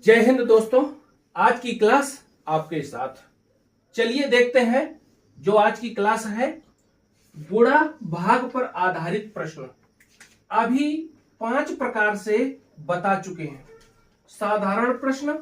जय हिंद दोस्तों। आज की क्लास आपके साथ। चलिए देखते हैं जो आज की क्लास है गुणा भाग पर आधारित प्रश्न। अभी 5 प्रकार से बता चुके हैं। साधारण प्रश्न,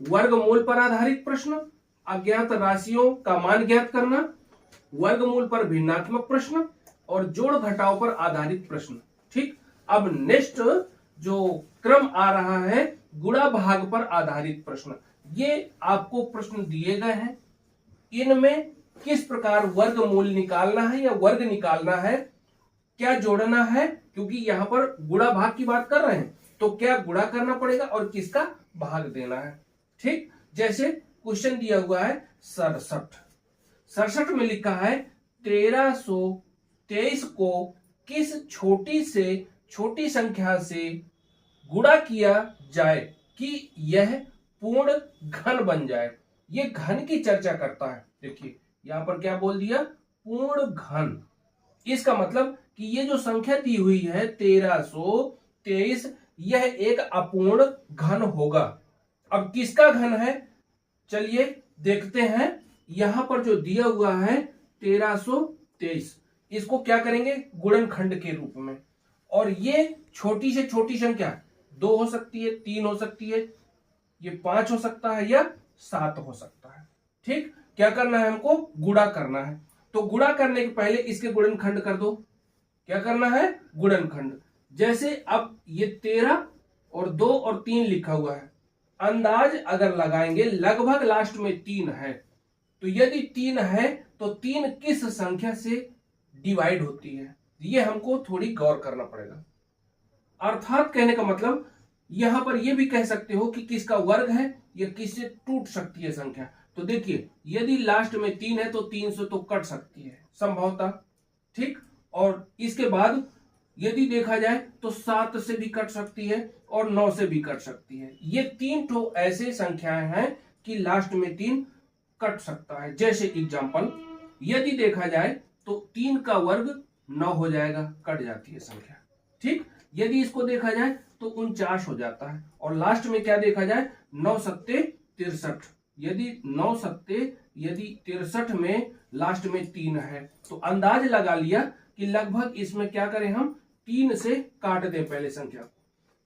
वर्गमूल पर आधारित प्रश्न, अज्ञात राशियों का मान ज्ञात करना, वर्गमूल पर भिन्नात्मक प्रश्न और जोड़ घटाव पर आधारित प्रश्न। ठीक, अब नेक्स्ट जो क्रम आ रहा है गुणा भाग पर आधारित प्रश्न। ये आपको प्रश्न दिए गए हैं, इनमें किस प्रकार वर्गमूल निकालना है या वर्ग निकालना है, क्या जोड़ना है, क्योंकि यहां पर गुणा भाग की बात कर रहे हैं तो क्या गुणा करना पड़ेगा और किसका भाग देना है। ठीक, जैसे क्वेश्चन दिया हुआ है 67 में लिखा है 1323 को किस छोटी से छोटी संख्या से गुणा किया जाए कि यह पूर्ण घन बन जाए। ये घन की चर्चा करता है। देखिए यहां पर क्या बोल दिया, पूर्ण घन। इसका मतलब कि ये जो संख्या दी हुई है 1323 यह एक अपूर्ण घन होगा। अब किसका घन है, चलिए देखते हैं। यहां पर जो दिया हुआ है 1323, इसको क्या करेंगे गुणनखंड के रूप में। और ये छोटी से छोटी संख्या 2 हो सकती है, 3 हो सकती है, ये 5 हो सकता है या 7 हो सकता है। ठीक, क्या करना है हमको गुणा करना है। तो गुणा करने के पहले इसके गुणनखंड कर दो। क्या करना है गुणनखंड। जैसे अब ये 13 और 2 और 3 लिखा हुआ है, अंदाज अगर लगाएंगे लगभग लास्ट में 3 है, तो यदि 3 है तो 3 किस संख्या से डिवाइड होती है, ये हमको थोड़ी गौर करना पड़ेगा। अर्थात कहने का मतलब यहां पर यह भी कह सकते हो कि किसका वर्ग है या किससे टूट सकती है संख्या। तो देखिए यदि लास्ट में 3 है तो 3 से तो कट सकती है संभवतः। ठीक, और इसके बाद यदि देखा जाए तो 7 से भी कट सकती है और 9 से भी कट सकती है। ये 3 तो ऐसे संख्याएं हैं कि लास्ट में 3 कट सकता है। जैसे एग्जांपल यदि देखा जाए तो 3 का वर्ग 9 हो जाएगा, कट जाती है संख्या। ठीक, यदि इसको देखा जाए तो 49 हो जाता है। और लास्ट में क्या देखा जाए 9 सत्ते 63, यदि 9 सत्ते यदि 63 में लास्ट में 3 है तो अंदाज लगा लिया कि लगभग इसमें क्या करें हम 3 से काट दें पहले संख्या को।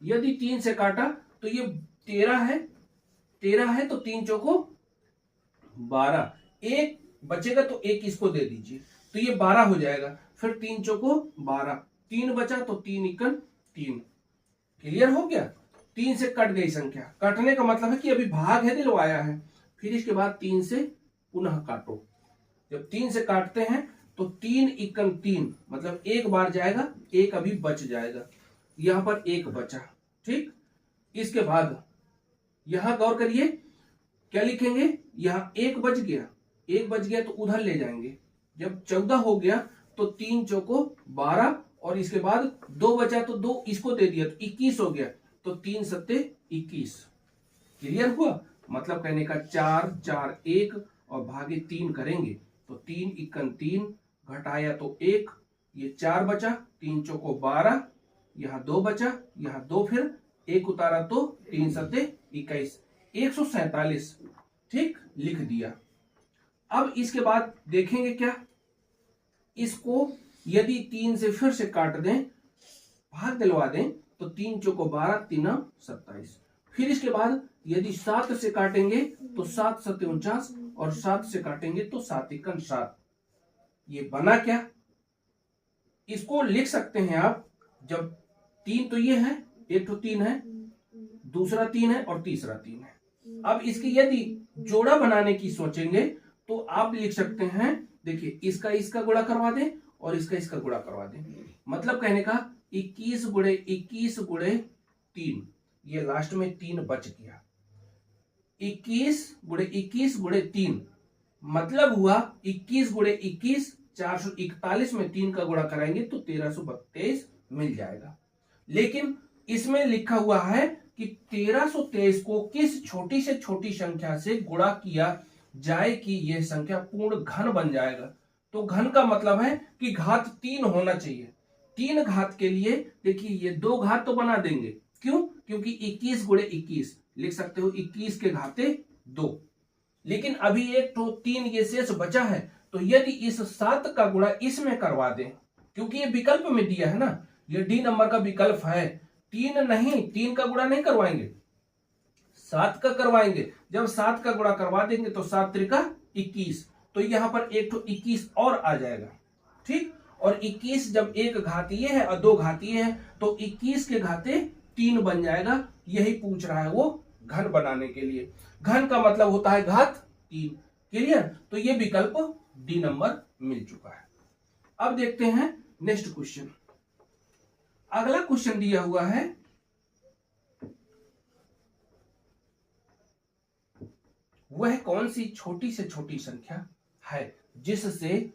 यदि 3 से काटा तो ये 13 है तो 3 चौको 12, एक बचेगा तो एक इसको दे दीजिए तो ये 12 हो जाएगा। फिर 3 चौको 12, 3 बचा तो 3 इक्कन 3। क्लियर हो गया। 3 से कट गई संख्या। कटने का मतलब है कि अभी भाग है दिलवाया है, फिर इसके बाद 3 से पुनः काटो। जब 3 से काटते हैं तो 3 इक्कन 3 मतलब एक बार जाएगा, एक अभी बच जाएगा, यहां पर एक बचा। ठीक, इसके बाद यहां गौर करिए क्या लिखेंगे, यहां एक बच गया तो उधर ले जाएंगे। जब 14 हो गया तो 3 चौको 12 और इसके बाद 2 बचा तो 2 इसको दे दिया तो 21 हो गया, तो 3 सत्ते 21। क्लियर हुआ। मतलब कहने का 4 4 1 और भागे 3 करेंगे तो 3 इक्कन 3 घटाया तो 1, ये 4 बचा, 3 चौको 12, यहां 2 बचा, यहां 2 फिर 1 उतारा तो 3 सत्ते 21, 147। ठीक, लिख दिया। अब इसके बाद देखेंगे क्या, इसको यदि 3 से फिर से काट दें, भाग दिलवा दें तो 3 चौको 12, 3 27। फिर इसके बाद यदि 7 से काटेंगे तो 7 सत्ते 49 और 7 से काटेंगे तो 7 इक्कन 7। ये बना क्या, इसको लिख सकते हैं आप। जब 3 तो ये है, एक तो 3 है, दूसरा 3 है और तीसरा 3 है। अब इसकी यदि जोड़ा बनाने की सोचेंगे तो आप लिख सकते हैं, देखिए इसका गुणा करवा दें और इसका गुणा करवा दें। मतलब कहने का 21 गुणे 21 गुणे 3, ये लास्ट में 3 बच गया। 21 गुणे 21 गुणे 3 मतलब हुआ 21 गुणे 21 441 में 3 का गुणा कराएंगे तो 1332 मिल जाएगा। लेकिन इसमें लिखा हुआ है कि 1323 को किस छोटी से छोटी संख्या से गुणा किया जाए कि यह संख्या पूर्ण घन बन जाएगा। तो घन का मतलब है कि घात 3 होना चाहिए। 3 घात के लिए देखिए ये 2 घात तो बना देंगे, क्यों, क्योंकि 21 गुणे 21 लिख सकते हो 21 के घाते 2। लेकिन अभी एक तो 3 ये शेष बचा है, तो यदि इस 7 का गुणा इसमें करवा दें, क्योंकि ये विकल्प में दिया है ना, ये डी नंबर का विकल्प है, 3 नहीं, 3 का गुणा नहीं करवाएंगे, 7 का करवाएंगे। जब 7 का गुणा करवा देंगे तो 7 त्रिका 21, तो यहां पर एक तो 21 और आ जाएगा, ठीक। और 21 जब एक घातीय है और 2 घातीय है तो 21 के घाते 3 बन जाएगा। यही पूछ रहा है वो घन बनाने के लिए। घन का मतलब होता है घात 3। क्लियर? तो ये विकल्प डी नंबर मिल चुका है। अब देखते हैं नेक्स्ट क्वेश्चन। अगला क्वेश्चन दिया हुआ है वह कौन सी छोटी से छोटी संख्या है जिससे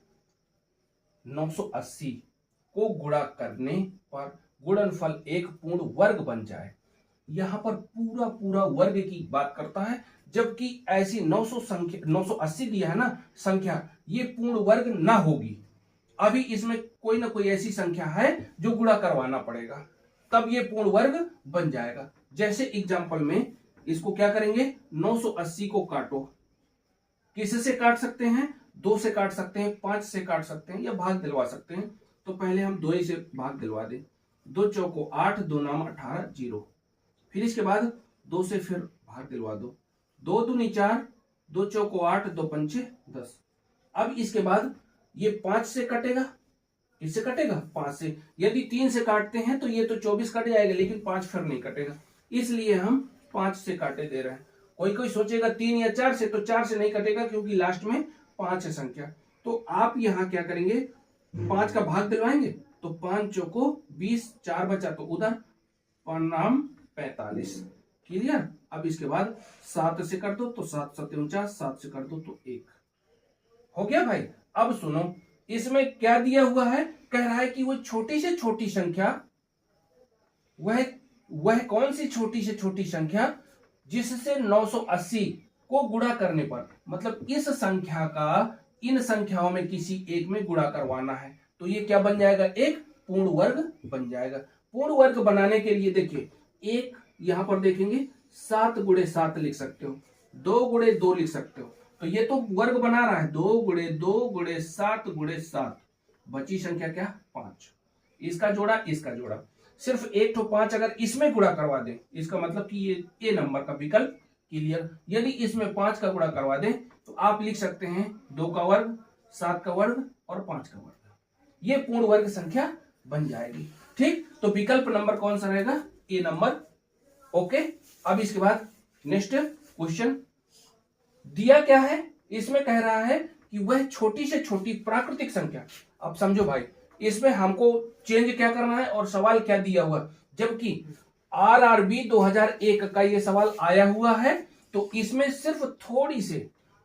980 को गुणा करने पर गुणनफल एक पूर्ण वर्ग बन जाए। यहां पर पूरा पूरा वर्ग की बात करता है, जबकि ऐसी 980 दिया है ना संख्या, ये पूर्ण वर्ग ना होगी। अभी इसमें कोई ना कोई ऐसी संख्या है जो गुणा करवाना पड़ेगा, तब ये पूर्ण वर्ग बन जाएगा। जैसे एग्जांपल में इसको क्या करेंगे, 980 को काटो। किससे काट सकते हैं? 2 से काट सकते हैं, 5 से काट सकते हैं, या भाग दिलवा सकते हैं। तो पहले हम 2 से भाग दिलवा दें। 2 चौको 8, 2 नाम 18, 0। फिर इसके बाद 2 से फिर भाग दिलवा दो। 2 दूनी 4, 2 चौको 8, 2 पंचे 10। अब इसके बाद ये 5 से कटेगा। किससे कटेगा? 5 से। यदि 3 से काटते हैं तो ये तो 24 कट जाएगा, लेकिन 5 फिर नहीं कटेगा, इसलिए हम 5 से काटे दे रहे हैं। कोई कोई सोचेगा 3 या 4 से, तो 4 से नहीं कटेगा क्योंकि लास्ट में 5 है संख्या। तो आप यहां क्या करेंगे, 5 का भाग दिलवाएंगे, तो 5 चौको 20, 4 बचा तो उधर, नाम 45। क्लियर? अब इसके बाद 7 से कर दो तो 7 7 49, 7 से कर दो तो 1 हो गया भाई। अब सुनो, इसमें क्या दिया हुआ है, कह रहा है कि वो छोटी से छोटी संख्या, वह कौन सी छोटी से छोटी संख्या जिससे 980 को गुणा करने पर, मतलब इस संख्या का इन संख्याओं में किसी एक में गुणा करवाना है, तो ये क्या बन जाएगा, एक पूर्ण वर्ग बन जाएगा। पूर्ण वर्ग बनाने के लिए देखिए, एक यहां पर देखेंगे 7 गुणे 7 लिख सकते हो, 2 गुणे 2 लिख सकते हो, तो ये तो वर्ग बना रहा है। 2 गुणे 2 गुणे 7 गुणे 7, बची संख्या क्या, 5। इसका जोड़ा, इसका जोड़ा, सिर्फ एक तो 5 अगर इसमें गुणा करवा दें, इसका मतलब कि ये ए नंबर का विकल्प। क्लियर? यदि इसमें 5 का गुणा करवा दें तो आप लिख सकते हैं 2 का वर्ग, 7 का वर्ग और 5 का वर्ग, ये पूर्ण वर्ग संख्या बन जाएगी। ठीक, तो विकल्प नंबर कौन सा रहेगा, ए नंबर। ओके, अब इसके बाद नेक्स्ट क्वेश्चन दिया क्या है, इसमें कह रहा है कि वह छोटी से छोटी प्राकृतिक संख्या। अब समझो भाई, इसमें हमको चेंज क्या करना है और सवाल क्या दिया हुआ, जबकि आरआरबी 2001 का ये सवाल आया हुआ है, तो इसमें सिर्फ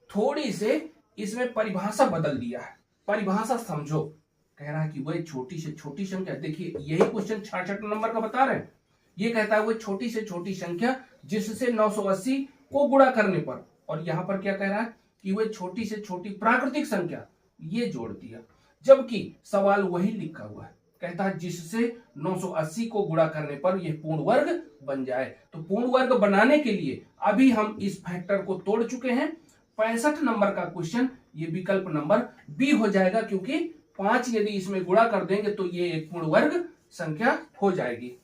थोड़ी से इसमें परिभाषा बदल दिया है। परिभाषा समझो, कह रहा है कि वह छोटी से छोटी संख्या, देखिए यही क्वेश्चन 66 नंबर का बता रहे हैं। ये कहता है वह छोटी से छोटी संख्या जिससे 980 को गुणा करने पर, और यहां पर क्या कह रहा है कि वह छोटी से छोटी प्राकृतिक संख्या, ये जोड़ दिया, जबकि सवाल वही लिखा हुआ है, कहता है जिससे 980 को गुणा करने पर यह पूर्ण वर्ग बन जाए। तो पूर्ण वर्ग बनाने के लिए अभी हम इस फैक्टर को तोड़ चुके हैं। 65 नंबर का क्वेश्चन ये विकल्प नंबर बी हो जाएगा, क्योंकि 5 यदि इसमें गुणा कर देंगे तो ये एक पूर्ण वर्ग संख्या हो जाएगी।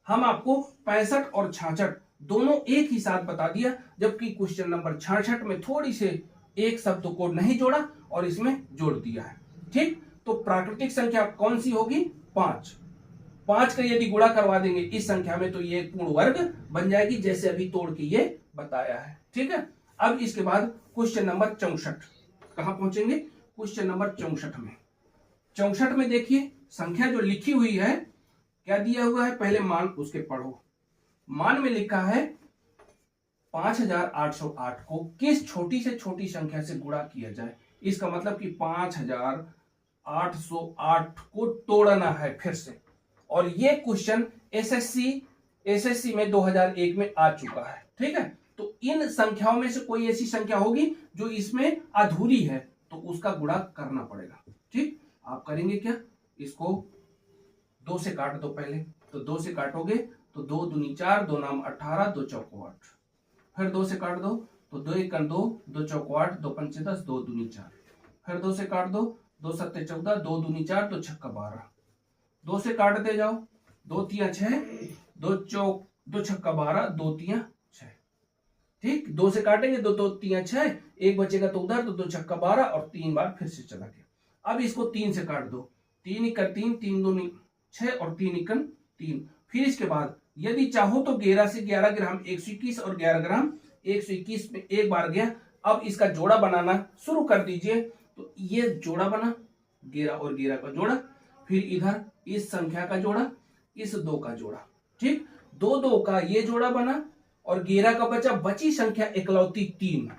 हम आपको 65 और 66 दोनों एक ही साथ बता दिया, जबकि क्वेश्चन नंबर 66 में थोड़ी से एक शब्द को नहीं जोड़ा और इसमें जोड़ दिया है। ठीक, तो प्राकृतिक संख्या कौन सी होगी, 5। 5 का यदि गुणा करवा देंगे इस संख्या में तो ये पूर्ण वर्ग बन जाएगी, जैसे अभी तोड़ के ये बताया है। ठीक है, अब इसके बाद क्वेश्चन नंबर 64 कहां पहुंचेंगे, क्वेश्चन नंबर 64 में। 64 में देखिए संख्या जो लिखी हुई है, क्या दिया हुआ है, पहले मान उसके पढ़ो। मान में लिखा है 5808 को किस छोटी से छोटी संख्या से गुणा किया जाए। इसका मतलब कि 5808 को तोड़ना है फिर से, और ये क्वेश्चन एसएससी में 2001 में आ चुका है। ठीक है, तो इन संख्याओं में से कोई ऐसी संख्या होगी जो इसमें अधूरी है, तो उसका गुणा करना पड़ेगा। ठीक, आप करेंगे क्या, इसको 2 से काट दो पहले, तो 2 से काटोगे तो 2 दूनी 4, 2 नाम 18, 2 चौको 8। फिर 2 से काट दो तो 2 एकन 2, 2 चौको 8, 2 पंचे 10, 2 दूनी 4। फिर 2 से काट दो, 2 सत्ते 14, 2 दूनी 4, 2 छक्का 12। 2 से काटते जाओ, 2 तिया 6, 2 छक्का 12, 2 तिया 6। ठीक, 2 से काटेंगे, 2 तिया 6, एक बचेगा तो उधर, तो 2 छक्का 12 और 3 बार फिर से चला गया। अब इसको 3 से काट दो, 3 इक्का 3, 3 दूनी 6 और 3 इक्कन 3। फिर इसके बाद यदि चाहो तो 11 से 11 ग्राम 121 और 11 ग्राम 121 में एक बार गया। अब इसका जोड़ा बनाना शुरू कर दीजिए। तो ये जोड़ा बना, 11 और 11 का जोड़ा, फिर इधर इस संख्या का जोड़ा, इस 2 का जोड़ा। ठीक, 2 का ये जोड़ा बना और 11 का बचा, बची संख्या इकलौती 3।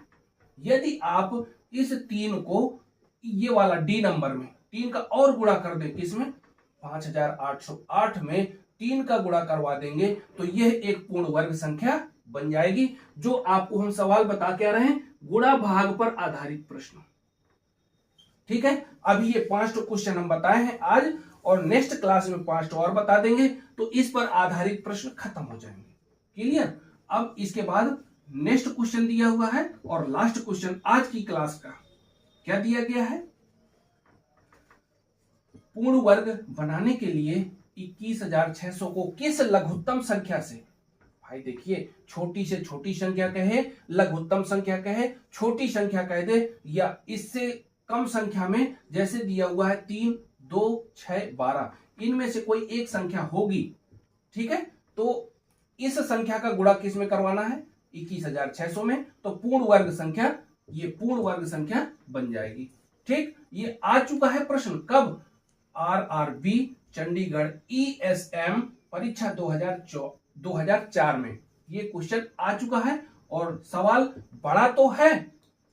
यदि आप इस 3 को ये वाला डी नंबर में 3 का और गुणा कर दें, किसमें 5808 में 3 का गुणा करवा देंगे तो यह एक पूर्ण वर्ग संख्या बन जाएगी। जो आपको हम सवाल बता के आ रहे हैं, गुणा भाग पर आधारित प्रश्न। ठीक है, अभी ये 5 क्वेश्चन हम बताए हैं आज, और नेक्स्ट क्लास में 5 और बता देंगे, तो इस पर आधारित प्रश्न खत्म हो जाएंगे। क्लियर? अब इसके बाद नेक्स्ट क्वेश्चन दिया हुआ है, और लास्ट क्वेश्चन आज की क्लास का क्या दिया गया है? पूर्ण वर्ग बनाने के लिए 21,600 को किस लघुत्तम संख्या से, भाई देखिए, छोटी से छोटी संख्या कहे, लघुत्तम संख्या कहे, छोटी संख्या कह दे, या इससे कम संख्या में जैसे दिया हुआ है 3, 2, 6, 12, इनमें से कोई एक संख्या होगी। ठीक है, तो इस संख्या का गुणा किस में करवाना है? 21,600 में। तो पूर्ण वर्ग संख्या, ये पूर्ण वर्ग संख्या बन जाएगी। ठीक, ये आ चुका है प्रश्न कब? RRB चंडीगढ़ ESM परीक्षा 2004 में ये क्वेश्चन आ चुका है। और सवाल बड़ा तो है,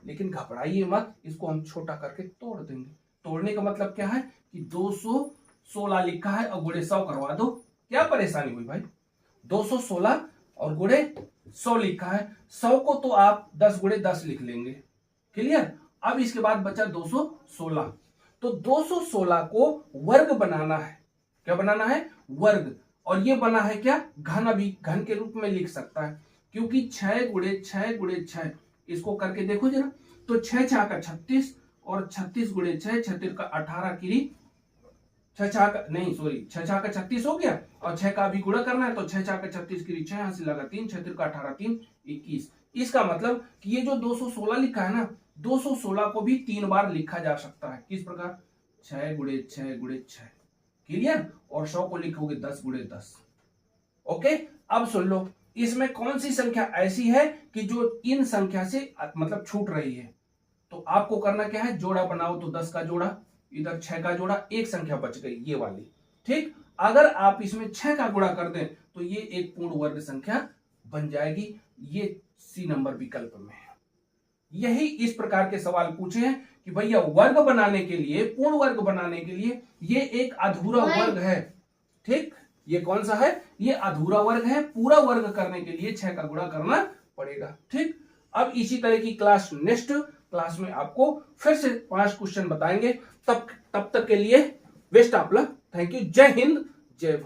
लेकिन घबराइए मत, इसको हम छोटा करके तोड़ देंगे। तोड़ने का मतलब क्या है कि 216 लिखा है और गुणे 100 करवा दो। क्या परेशानी हुई भाई? 216 और गुणे 100 लिखा है, 100 को तो आप 10 गुणे 10 लिख लेंगे। क्लियर? अब इसके बाद बचा 216, तो 216 को वर्ग बनाना है। क्या बनाना है? वर्ग। और ये बना है क्या? घन। अभी घन के रूप में लिख सकता है, क्योंकि 6 गुणे 6 गुणे 6, इसको करके देखो जरा, तो 6 6 का 36 और 36 गुणे 6, 36 का 18 की 6 6 का नहीं सॉरी 6 6 का 36 हो गया, और 6 का भी गुणा करना है, तो 6 6 का 36 की 6 यहां से लगा 3, 36 का 18 3 21। इसका मतलब कि ये जो 216 लिखा है ना, 216 को भी 3 बार लिखा जा सकता है। किस प्रकार? 6 गुणे 6 गुणे 6। क्लियर? और 100 को लिखोगे 10 गुणे 10। ओके, अब सुन लो, इसमें कौन सी संख्या ऐसी है कि जो इन संख्या से मतलब छूट रही है? तो आपको करना क्या है? जोड़ा बनाओ, तो 10 का जोड़ा, इधर 6 का जोड़ा, एक संख्या बच गई ये वाली। ठीक, अगर आप इसमें 6 का गुणा कर दें तो ये एक पूर्ण वर्ग संख्या बन जाएगी। ये सी नंबर विकल्प में है। यही इस प्रकार के सवाल पूछे हैं कि भैया वर्ग बनाने के लिए, पूर्ण वर्ग बनाने के लिए ये एक अधूरा वर्ग है। ठीक, ये कौन सा है? ये अधूरा वर्ग है। पूरा वर्ग करने के लिए 6 का गुणा करना पड़ेगा। ठीक, अब इसी तरह की क्लास नेक्स्ट क्लास में आपको फिर से 5 क्वेश्चन बताएंगे। तब तक के लिए best of luck. Thank you. जय हिंद, जय भारत।